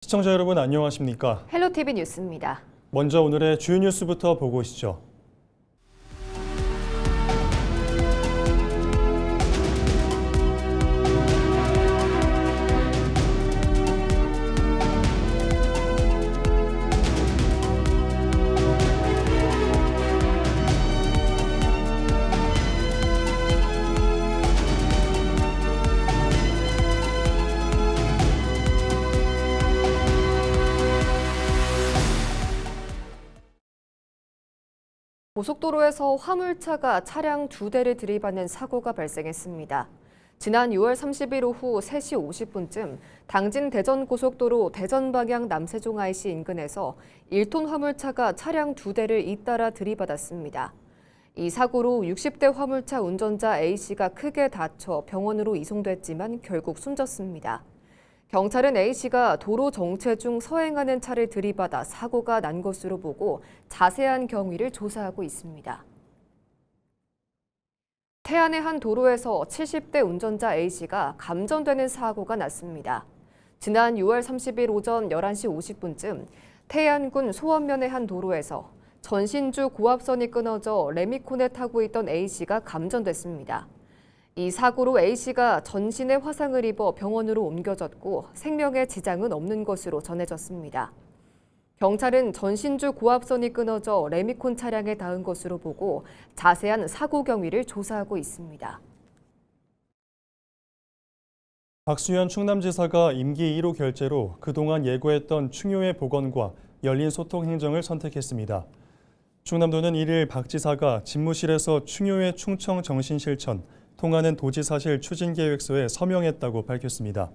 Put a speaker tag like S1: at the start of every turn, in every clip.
S1: 시청자 여러분 안녕하십니까?
S2: 헬로티비 뉴스입니다.
S1: 먼저 오늘의 주요 뉴스부터 보고 오시죠.
S2: 고속도로에서 화물차가 차량 2대를 들이받는 사고가 발생했습니다. 지난 6월 30일 오후 3시 50분쯤 당진 대전고속도로 대전 방향 남세종 IC 인근에서 1톤 화물차가 차량 2대를 잇따라 들이받았습니다. 이 사고로 60대 화물차 운전자 A씨가 크게 다쳐 병원으로 이송됐지만 결국 숨졌습니다. 경찰은 A씨가 도로 정체 중 서행하는 차를 들이받아 사고가 난 것으로 보고 자세한 경위를 조사하고 있습니다. 태안의 한 도로에서 70대 운전자 A씨가 감전되는 사고가 났습니다. 지난 6월 30일 오전 11시 50분쯤 태안군 소원면의 한 도로에서 전신주 고압선이 끊어져 레미콘에 타고 있던 A씨가 감전됐습니다. 이 사고로 A씨가 전신에 화상을 입어 병원으로 옮겨졌고 생명에 지장은 없는 것으로 전해졌습니다. 경찰은 전신주 고압선이 끊어져 레미콘 차량에 닿은 것으로 보고 자세한 사고 경위를 조사하고 있습니다.
S1: 박수현 충남지사가 임기 1호 결재로 그동안 예고했던 충효회 복원과 열린 소통 행정을 선택했습니다. 충남도는 1일 박 지사가 집무실에서 충효회 충청 정신실천 통하는 도지사실 추진계획서에 서명했다고 밝혔습니다.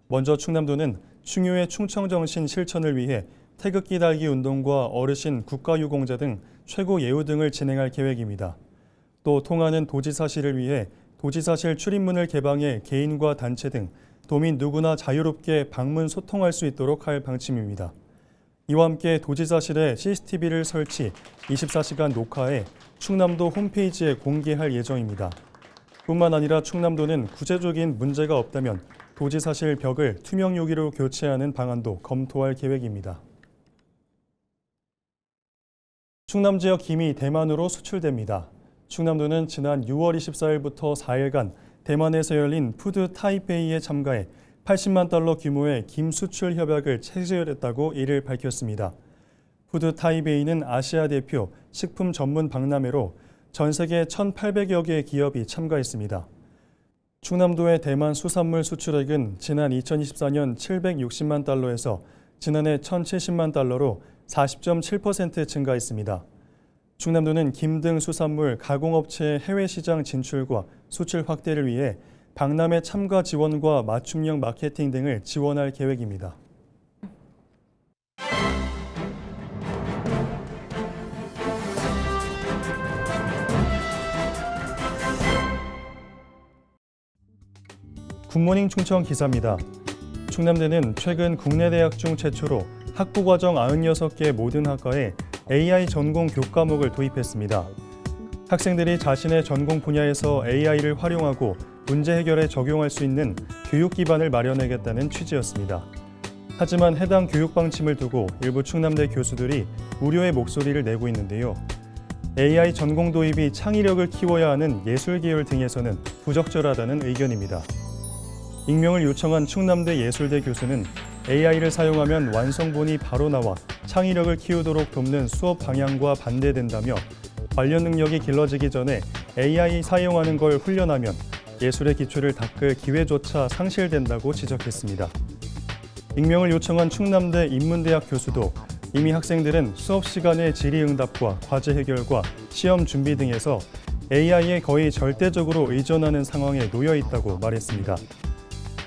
S1: 먼저 충남도는 충효회 충청정신 실천을 위해 태극기 달기 운동과 어르신 국가유공자 등 최고 예우 등을 진행할 계획입니다. 또 통하는 도지사실을 위해 도지사실 출입문을 개방해 개인과 단체 등 도민 누구나 자유롭게 방문 소통할 수 있도록 할 방침입니다. 이와 함께 도지사실에 CCTV를 설치, 24시간 녹화해 충남도 홈페이지에 공개할 예정입니다. 뿐만 아니라 충남도는 구체적인 문제가 없다면 도지사실 벽을 투명 유리로 교체하는 방안도 검토할 계획입니다. 충남 지역 김이 대만으로 수출됩니다. 충남도는 지난 6월 24일부터 4일간 대만에서 열린 푸드 타이페이에 참가해 80만 달러 규모의 김 수출 협약을 체결했다고 이를 밝혔습니다. 푸드 타이베이는 아시아 대표 식품 전문 박람회로 전 세계 1,800여 개의 기업이 참가했습니다. 충남도의 대만 수산물 수출액은 지난 2024년 760만 달러에서 지난해 1,070만 달러로 40.7% 증가했습니다. 충남도는 김 등 수산물 가공업체의 해외 시장 진출과 수출 확대를 위해 박람회 참가 지원과 맞춤형 마케팅 등을 지원할 계획입니다. 굿모닝 충청 기사입니다. 충남대는 최근 국내 대학 중 최초로 학부과정 96개 모든 학과에 AI 전공 교과목을 도입했습니다. 학생들이 자신의 전공 분야에서 AI를 활용하고 문제 해결에 적용할 수 있는 교육 기반을 마련하겠다는 취지였습니다. 하지만 해당 교육 방침을 두고 일부 충남대 교수들이 우려의 목소리를 내고 있는데요. AI 전공 도입이 창의력을 키워야 하는 예술 계열 등에서는 부적절하다는 의견입니다. 익명을 요청한 충남대 예술대 교수는 AI를 사용하면 완성본이 바로 나와 창의력을 키우도록 돕는 수업 방향과 반대된다며 관련 능력이 길러지기 전에 AI 사용하는 걸 훈련하면 예술의 기초를 닦을 기회조차 상실된다고 지적했습니다. 익명을 요청한 충남대 인문대학 교수도 이미 학생들은 수업 시간의 질의응답과 과제 해결과 시험 준비 등에서 AI에 거의 절대적으로 의존하는 상황에 놓여 있다고 말했습니다.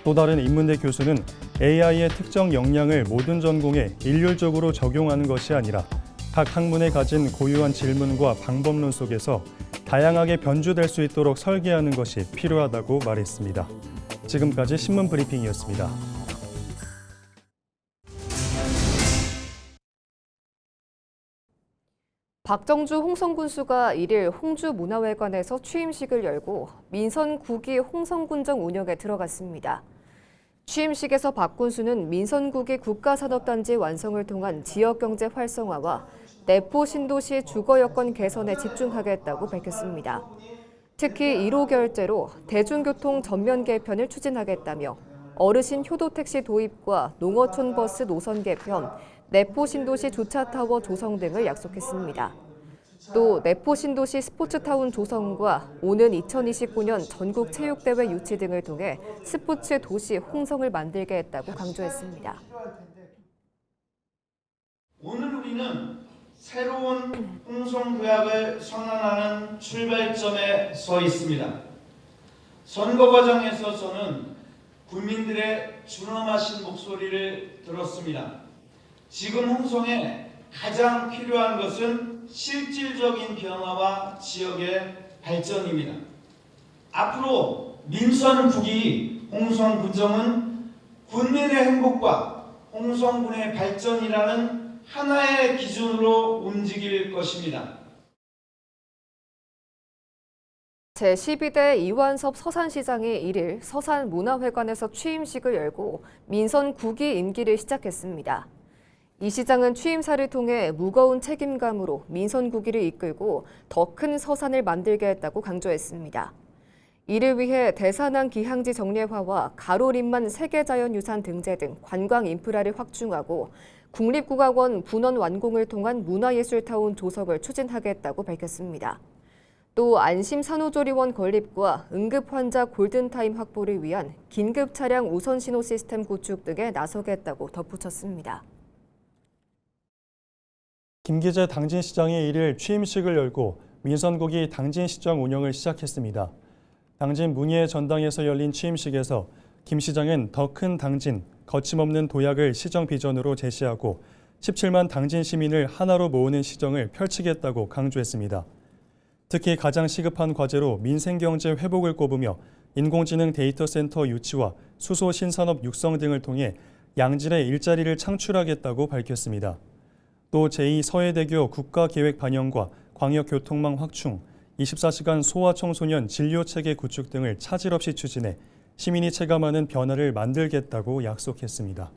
S1: 또 다른 인문대 교수는 AI의 특정 역량을 모든 전공에 일률적으로 적용하는 것이 아니라 각 학문에 가진 고유한 질문과 방법론 속에서 다양하게 변주될 수 있도록 설계하는 것이 필요하다고 말했습니다. 지금까지 신문 브리핑이었습니다.
S2: 박정주 홍성군수가 1일 홍주문화회관에서 취임식을 열고 민선 9기 홍성군정 운영에 들어갔습니다. 취임식에서 박군수는 민선국이 국가산업단지 완성을 통한 지역경제 활성화와 내포 신도시 주거 여건 개선에 집중하겠다고 밝혔습니다. 특히 1호 결제로 대중교통 전면 개편을 추진하겠다며 어르신 효도택시 도입과 농어촌 버스 노선 개편, 내포 신도시 주차타워 조성 등을 약속했습니다. 또 내포 신도시 스포츠타운 조성과 오는 2029년 전국체육대회 유치 등을 통해 스포츠 도시 홍성을 만들게 했다고 강조했습니다.
S3: 오늘 우리는 새로운 홍성도약을 선언하는 출발점에 서 있습니다. 선거 과정에서 저는 국민들의 준엄하신 목소리를 들었습니다. 지금 홍성에 가장 필요한 것은 실질적인 변화와 지역의 발전입니다. 앞으로 민선국이 홍성군정은 군민의 행복과 홍성군의 발전이라는 하나의 기준으로 움직일 것입니다.
S2: 제12대 이완섭 서산시장이 1일 서산문화회관에서 취임식을 열고 민선 9기 임기를 시작했습니다. 이 시장은 취임사를 통해 무거운 책임감으로 민선 9기를 이끌고 더 큰 서산을 만들게 했다고 강조했습니다. 이를 위해 대산항 기항지 정례화와 가로림만 세계자연유산 등재 등 관광 인프라를 확충하고 국립국악원 분원 완공을 통한 문화예술타운 조성을 추진하겠다고 밝혔습니다. 또 안심산후조리원 건립과 응급환자 골든타임 확보를 위한 긴급차량 우선신호 시스템 구축 등에 나서겠다고 덧붙였습니다.
S1: 김기재 당진시장이 1일 취임식을 열고 민선국이 당진시장 운영을 시작했습니다. 당진 문예 전당에서 열린 취임식에서 김 시장은 더 큰 당진, 거침없는 도약을 시정 비전으로 제시하고 17만 당진 시민을 하나로 모으는 시정을 펼치겠다고 강조했습니다. 특히 가장 시급한 과제로 민생경제 회복을 꼽으며 인공지능 데이터 센터 유치와 수소 신산업 육성 등을 통해 양질의 일자리를 창출하겠다고 밝혔습니다. 또 제2서해대교 국가계획 반영과 광역교통망 확충, 24시간 소아청소년 진료체계 구축 등을 차질 없이 추진해 시민이 체감하는 변화를 만들겠다고 약속했습니다.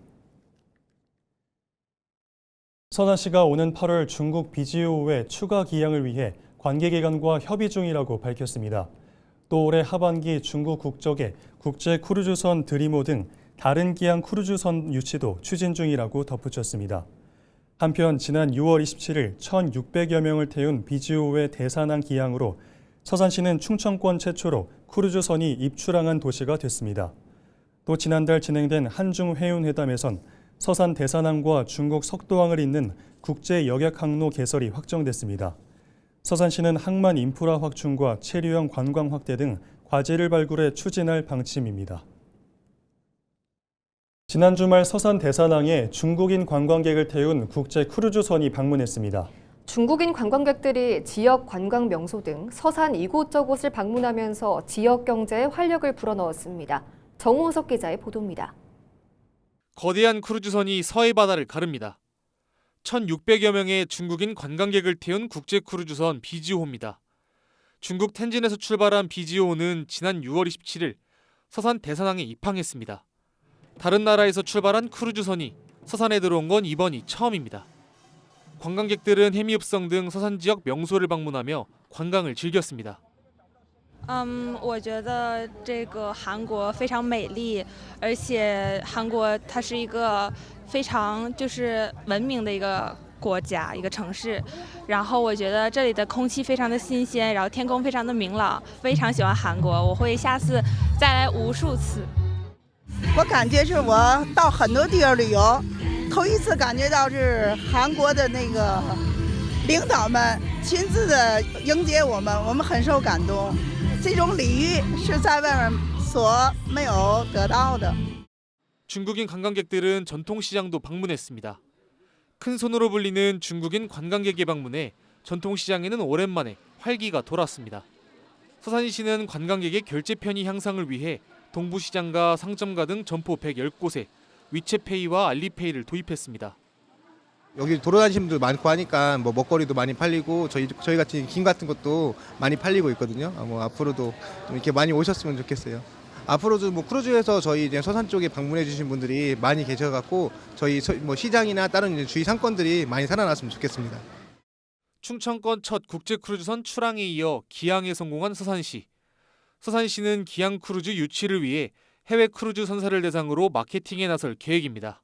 S1: 서산시가 오는 8월 중국 BGO의 추가 기항을 위해 관계기관과 협의 중이라고 밝혔습니다. 또 올해 하반기 중국 국적의 국제 크루즈선 드리모 등 다른 기항 크루즈선 유치도 추진 중이라고 덧붙였습니다. 한편 지난 6월 27일 1,600여 명을 태운 BGO의 대산항 기항으로 서산시는 충청권 최초로 크루즈선이 입출항한 도시가 됐습니다. 또 지난달 진행된 한중 해운회담에선 서산 대산항과 중국 석도항을 잇는 국제 여객 항로 개설이 확정됐습니다. 서산시는 항만 인프라 확충과 체류형 관광 확대 등 과제를 발굴해 추진할 방침입니다. 지난 주말 서산 대산항에 중국인 관광객을 태운 국제 크루즈선이 방문했습니다.
S2: 중국인 관광객들이 지역 관광 명소 등 서산 이곳저곳을 방문하면서 지역 경제에 활력을 불어넣었습니다. 정호석 기자의 보도입니다.
S4: 거대한 크루즈선이 서해 바다를 가릅니다. 1,600여 명의 중국인 관광객을 태운 국제 크루즈선 BGO입니다. 중국 텐진에서 출발한 BGO는 지난 6월 27일 서산 대산항에 입항했습니다. 다른 나라에서 출발한 크루즈선이 서산에 들어온 건 이번이 처음입니다. 관광객들은 해미읍성 등 서산 지역 명소를 방문하며 관광을 즐겼습니다.
S5: 我觉得这个韩国非常美丽，而且韩国它是一个非常文明的一个国家，一个城市。然后我觉得这里的空气非常的新鲜，然后天空非常的明朗，非常喜欢韩国，我会下次再来无数次。
S6: 我感觉是我到很多地方旅游，头一次感觉到是韩国的那个领导们亲自的迎接我们，我们很受感动。这种礼遇是在外面所没有得到的。
S4: 중국인 관광객들은 전통시장도 방문했습니다. 큰 손으로 불리는 중국인 관광객의 방문에 전통시장에는 오랜만에 활기가 돌았습니다. 서산시는 관광객의 결제 편의 향상을 위해 동부시장과 상점가 등 점포 110곳에 위챗페이와 알리페이를 도입했습니다.
S7: 여기 돌아다니시는 분들 많고 하니까 뭐 먹거리도 많이 팔리고 저희 같이 김 같은 것도 많이 팔리고 있거든요. 앞으로도 좀 이렇게 많이 오셨으면 좋겠어요. 앞으로도 뭐 크루즈에서 저희 이제 서산 쪽에 방문해 주신 분들이 많이 계셔갖고 저희 뭐 시장이나 다른 이제 주위 상권들이 많이 살아났으면 좋겠습니다.
S4: 충청권 첫 국제 크루즈선 출항에 이어 기항에 성공한 서산시. 서산시는 기항 크루즈 유치를 위해 해외 크루즈 선사를 대상으로 마케팅에 나설 계획입니다.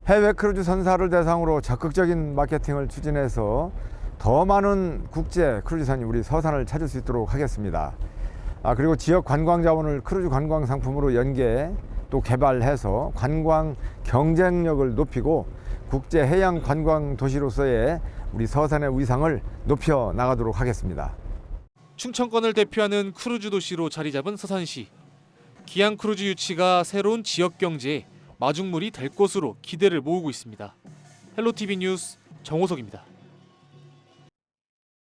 S8: 해외 크루즈 선사를 대상으로 적극적인 마케팅을 추진해서 더 많은 국제 크루즈선이 우리 서산을 찾을 수 있도록 하겠습니다. 그리고 지역 관광 자원을 크루즈 관광 상품으로 연계 또 개발해서 관광 경쟁력을 높이고 국제 해양 관광 도시로서의 우리 서산의 위상을 높여 나가도록 하겠습니다.
S4: 충청권을 대표하는 크루즈 도시로 자리 잡은 서산시. 기항 크루즈 유치가 새로운 지역 경제에 마중물이 될 것으로 기대를 모으고 있습니다. 헬로티비 뉴스 정호석입니다.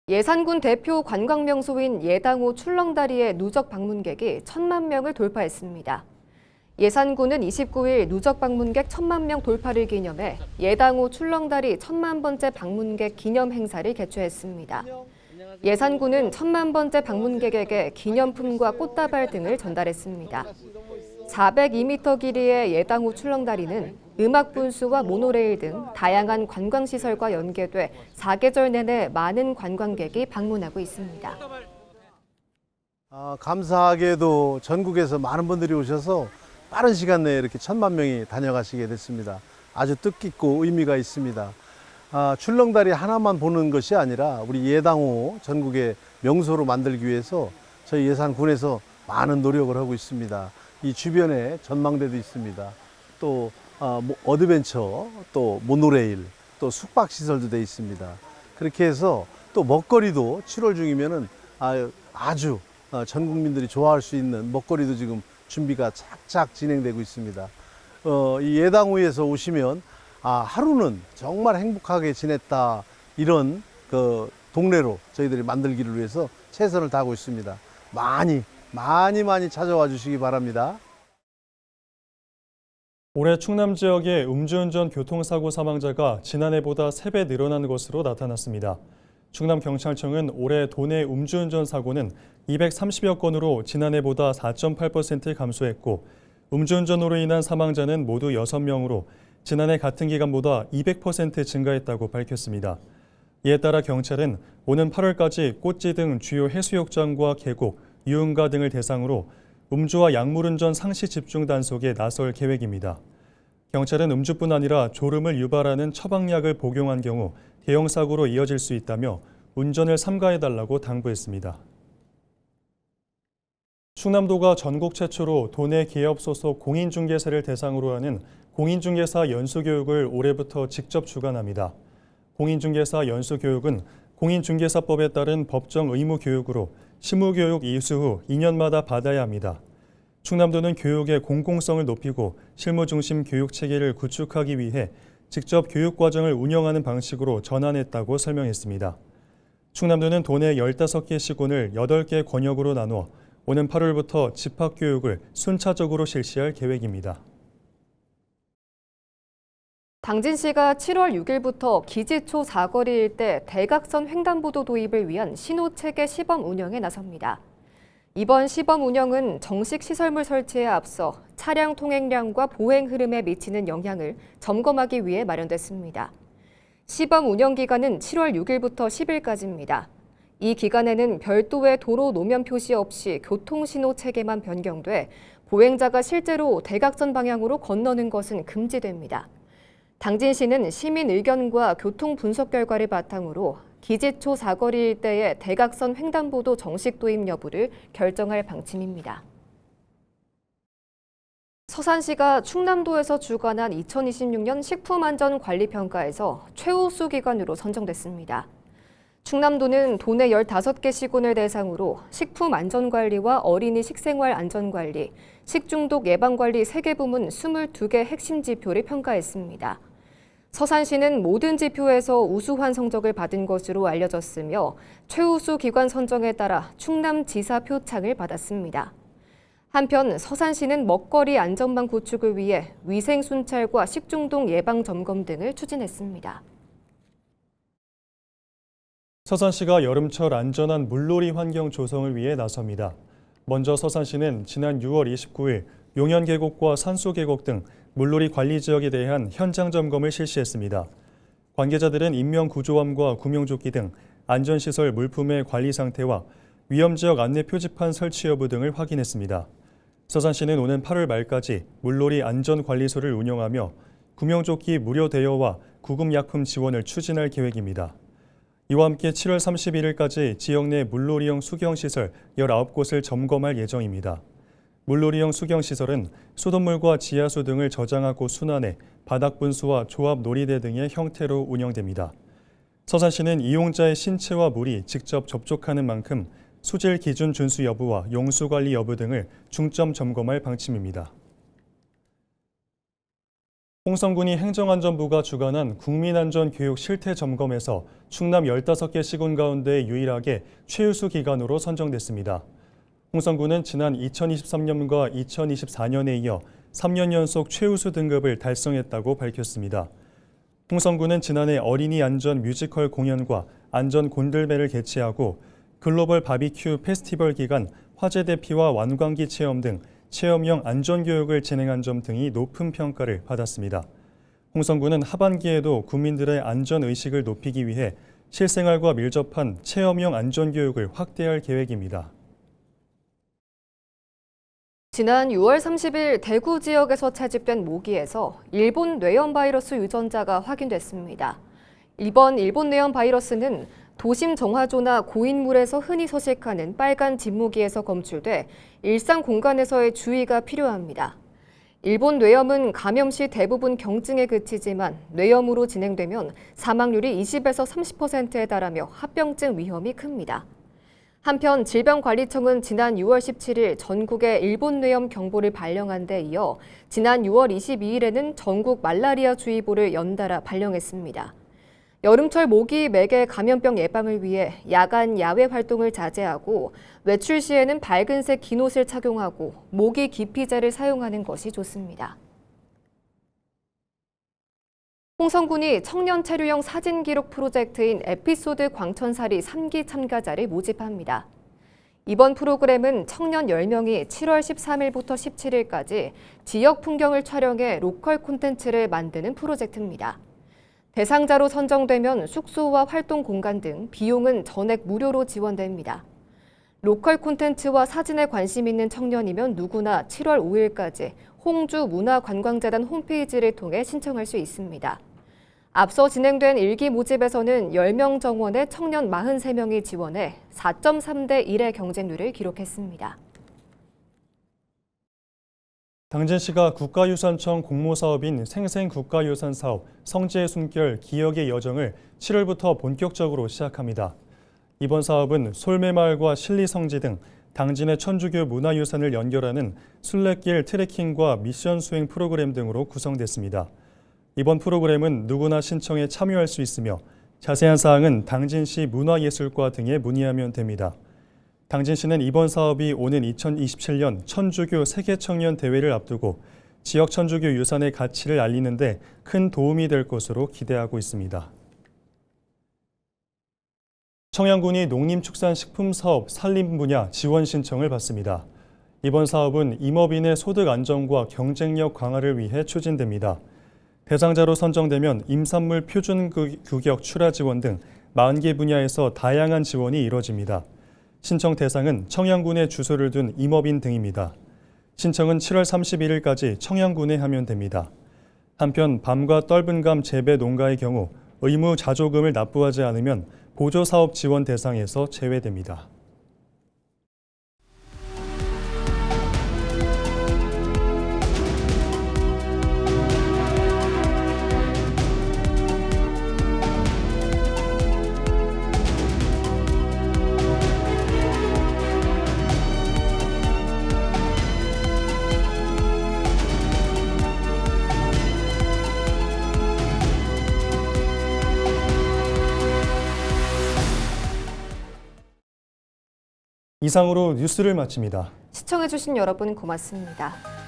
S2: 예산군 대표 관광명소인 예당호 출렁다리의 누적 방문객이 1,000만 명을 돌파했습니다. 예산군은 29일 누적 방문객 1,000만 명 돌파를 기념해 예당호 출렁다리 1,000만 번째 방문객 기념 행사를 개최했습니다. 예산군은 1,000만 번째 방문객에게 기념품과 꽃다발 등을 전달했습니다. 402m 길이의 예당호 출렁다리는 음악 분수와 모노레일 등 다양한 관광시설과 연계돼 사계절 내내 많은 관광객이 방문하고 있습니다.
S9: 감사하게도 전국에서 많은 분들이 오셔서 빠른 시간 내에 이렇게 1,000만 명이 다녀가시게 됐습니다. 아주 뜻깊고 의미가 있습니다. 출렁다리 하나만 보는 것이 아니라 우리 예당호 전국의 명소로 만들기 위해서 저희 예산군에서 많은 노력을 하고 있습니다. 이 주변에 전망대도 있습니다. 또 어드벤처, 또 모노레일, 또 숙박시설도 되어 있습니다. 그렇게 해서 또 먹거리도 7월 중이면은 아주 전 국민들이 좋아할 수 있는 먹거리도 지금 준비가 착착 진행되고 있습니다. 이 예당호에서 오시면 하루는 정말 행복하게 지냈다, 이런 그 동네로 저희들이 만들기를 위해서 최선을 다하고 있습니다. 많이 찾아와 주시기 바랍니다.
S1: 올해 충남 지역의 음주운전 교통사고 사망자가 지난해보다 3배 늘어난 것으로 나타났습니다. 충남경찰청은 올해 도내 음주운전 사고는 230여 건으로 지난해보다 4.8% 감소했고 음주운전으로 인한 사망자는 모두 6명으로 지난해 같은 기간보다 200% 증가했다고 밝혔습니다. 이에 따라 경찰은 오는 8월까지 꽃지 등 주요 해수욕장과 계곡, 유흥가 등을 대상으로 음주와 약물운전 상시 집중 단속에 나설 계획입니다. 경찰은 음주뿐 아니라 졸음을 유발하는 처방약을 복용한 경우 대형 사고로 이어질 수 있다며 운전을 삼가해달라고 당부했습니다. 충남도가 전국 최초로 도내 기업 소속 공인중개사를 대상으로 하는 공인중개사 연수교육을 올해부터 직접 주관합니다. 공인중개사 연수교육은 공인중개사법에 따른 법정 의무 교육으로 실무교육 이수 후 2년마다 받아야 합니다. 충남도는 교육의 공공성을 높이고 실무 중심 교육 체계를 구축하기 위해 직접 교육 과정을 운영하는 방식으로 전환했다고 설명했습니다. 충남도는 도내 15개 시군을 8개 권역으로 나누어 오는 8월부터 집합교육을 순차적으로 실시할 계획입니다.
S2: 당진시가 7월 6일부터 기지초 사거리 일대 대각선 횡단보도 도입을 위한 신호체계 시범 운영에 나섭니다. 이번 시범 운영은 정식 시설물 설치에 앞서 차량 통행량과 보행 흐름에 미치는 영향을 점검하기 위해 마련됐습니다. 시범 운영 기간은 7월 6일부터 10일까지입니다. 이 기간에는 별도의 도로 노면 표시 없이 교통신호 체계만 변경돼 보행자가 실제로 대각선 방향으로 건너는 것은 금지됩니다. 당진시는 시민 의견과 교통 분석 결과를 바탕으로 기지초 사거리 일대의 대각선 횡단보도 정식 도입 여부를 결정할 방침입니다. 서산시가 충남도에서 주관한 2026년 식품안전관리평가에서 최우수 기관으로 선정됐습니다. 충남도는 도내 15개 시군을 대상으로 식품안전관리와 어린이 식생활 안전관리, 식중독 예방관리 3개 부문 22개 핵심 지표를 평가했습니다. 서산시는 모든 지표에서 우수한 성적을 받은 것으로 알려졌으며 최우수 기관 선정에 따라 충남지사 표창을 받았습니다. 한편 서산시는 먹거리 안전망 구축을 위해 위생 순찰과 식중독 예방 점검 등을 추진했습니다.
S1: 서산시가 여름철 안전한 물놀이 환경 조성을 위해 나섭니다. 먼저 서산시는 지난 6월 29일 용현계곡과 산소계곡 등 물놀이 관리 지역에 대한 현장 점검을 실시했습니다. 관계자들은 인명구조함과 구명조끼 등 안전시설 물품의 관리 상태와 위험지역 안내 표지판 설치 여부 등을 확인했습니다. 서산시는 오는 8월 말까지 물놀이 안전관리소를 운영하며 구명조끼 무료 대여와 구급약품 지원을 추진할 계획입니다. 이와 함께 7월 31일까지 지역 내 물놀이용 수경시설 19곳을 점검할 예정입니다. 물놀이용 수경시설은 수돗물과 지하수 등을 저장하고 순환해 바닥 분수와 조합 놀이대 등의 형태로 운영됩니다. 서산시는 이용자의 신체와 물이 직접 접촉하는 만큼 수질 기준 준수 여부와 용수 관리 여부 등을 중점 점검할 방침입니다. 홍성군이 행정안전부가 주관한 국민안전교육 실태 점검에서 충남 15개 시군 가운데 유일하게 최우수 기관으로 선정됐습니다. 홍성군은 지난 2023년과 2024년에 이어 3년 연속 최우수 등급을 달성했다고 밝혔습니다. 홍성군은 지난해 어린이 안전 뮤지컬 공연과 안전 곤들배를 개최하고 글로벌 바비큐 페스티벌 기간 화재 대피와 완광기 체험 등 체험형 안전교육을 진행한 점 등이 높은 평가를 받았습니다. 홍성군은 하반기에도 국민들의 안전의식을 높이기 위해 실생활과 밀접한 체험형 안전교육을 확대할 계획입니다.
S2: 지난 6월 30일 대구 지역에서 채집된 모기에서 일본 뇌염 바이러스 유전자가 확인됐습니다. 이번 일본 뇌염 바이러스는 도심 정화조나 고인물에서 흔히 서식하는 빨간 진모기에서 검출돼 일상 공간에서의 주의가 필요합니다. 일본 뇌염은 감염 시 대부분 경증에 그치지만 뇌염으로 진행되면 사망률이 20에서 30%에 달하며 합병증 위험이 큽니다. 한편 질병관리청은 지난 6월 17일 전국에 일본 뇌염 경보를 발령한 데 이어 지난 6월 22일에는 전국 말라리아 주의보를 연달아 발령했습니다. 여름철 모기 매개 감염병 예방을 위해 야간 야외 활동을 자제하고 외출 시에는 밝은색 긴 옷을 착용하고 모기 기피제를 사용하는 것이 좋습니다. 홍성군이 청년 체류형 사진 기록 프로젝트인 에피소드 광천살이 3기 참가자를 모집합니다. 이번 프로그램은 청년 10명이 7월 13일부터 17일까지 지역 풍경을 촬영해 로컬 콘텐츠를 만드는 프로젝트입니다. 대상자로 선정되면 숙소와 활동 공간 등 비용은 전액 무료로 지원됩니다. 로컬 콘텐츠와 사진에 관심 있는 청년이면 누구나 7월 5일까지 홍주문화관광재단 홈페이지를 통해 신청할 수 있습니다. 앞서 진행된 1기 모집에서는 10명 정원에 청년 43명이 지원해 4.3대 1의 경쟁률을 기록했습니다.
S1: 당진시가 국가유산청 공모사업인 생생국가유산사업 성지의 숨결 기억의 여정을 7월부터 본격적으로 시작합니다. 이번 사업은 솔매마을과 신리성지 등 당진의 천주교 문화유산을 연결하는 순례길 트레킹과 미션 수행 프로그램 등으로 구성됐습니다. 이번 프로그램은 누구나 신청에 참여할 수 있으며 자세한 사항은 당진시 문화예술과 등에 문의하면 됩니다. 당진시는 이번 사업이 오는 2027년 천주교 세계청년 대회를 앞두고 지역 천주교 유산의 가치를 알리는 데 큰 도움이 될 것으로 기대하고 있습니다. 청양군이 농림축산식품사업 산림 분야 지원 신청을 받습니다. 이번 사업은 임업인의 소득 안정과 경쟁력 강화를 위해 추진됩니다. 대상자로 선정되면 임산물 표준 규격 출하 지원 등 40개 분야에서 다양한 지원이 이뤄집니다. 신청 대상은 청양군에 주소를 둔 임업인 등입니다. 신청은 7월 31일까지 청양군에 하면 됩니다. 한편 밤과 떫은감 재배 농가의 경우 의무 자조금을 납부하지 않으면 보조사업 지원 대상에서 제외됩니다. 이상으로 뉴스를 마칩니다.
S2: 시청해주신 여러분 고맙습니다.